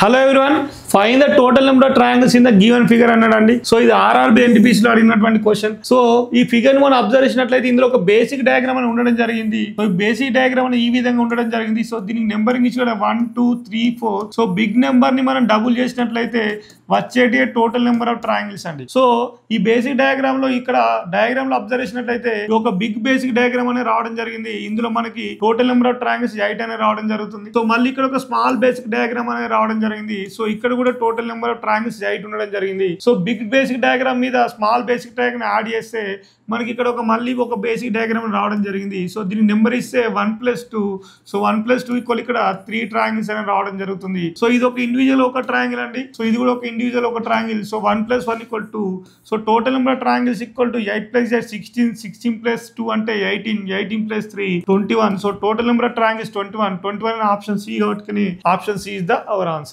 Hello everyone, find the total number of triangles in the given figure అన్నాడండి. So ఇది RRB NTPC లో అడిగినటువంటి question. So ఈ figure మనం అబ్జర్వ్ చేసినట్లయితే ఇందులో ఒక బేసిక్ డయాగ్రామ్ అని ఉండడం జరిగింది. సో ఈ బేసిక్ డయాగ్రామ్ అని ఈ విధంగా ఉండడం జరిగింది. సో దీనికి నెంబరింగ్ ఇచ్చి 1 2 3 4. సో బిగ్ నెంబర్ ని మనం డబుల్ చేసినట్లయితే వచ్చేటి టోటల్ నెంబర్ ఆఫ్ ట్రయాంగిల్స్ అండి. సో ఈ బేసిక్ డయాగ్రామ్ లో ఇక్కడ డయాగ్రామ్ లో అబ్జర్వ్ చేసినట్లయితే ఒక బిగ్ బేసిక్ డయాగ్రామ్ అనేది రావడం జరిగింది. ఇందులో మనకి టోటల్ నెంబర్ ఆఫ్ ట్రయాంగిల్స్ 8 అనేది రావడం జరుగుతుంది. సో మళ్ళీ ఇక్కడ ఒక స్మాల్ బేసిక్ డయాగ్రామ్ అనేది రావడం జరిగింది. సో ఇక్కడ కూడా టోటల్ నెంబర్ ఆఫ్ ట్రయాంగిల్స్ 8 ఉండడం జరిగింది. సో బిగ్ బేసిక్ డయాగ్రామ్ మీద స్మాల్ బేసిక్ డయాగ్రామ్ యాడ్ చేస్తే మనకి ఇక్కడ మళ్ళీ ఒక బేసిక్ డయాగ్రామ్ రావడం జరిగింది. సో దీని నెంబర్ ఇస్తే 1+2. సో 1+2 ఈక్వల్ ఇక్కడ 3 ట్రయాంగిల్స్ అనేది రావడం జరుగుతుంది. సో ఇది ఒక ఇండివిజువల్ ఒక ట్రయాంగిల్ అండి. సో ఇది కూడా ఒక ఇండివిజువల్ ఒక triangle. So 1+1 = 2. So total number of triangles equal to 8 + 8 16, 16 + 2 అంటే 18, 18 + 3 21. So total number of triangles 21 option C. కాబట్టి option C is the our answer.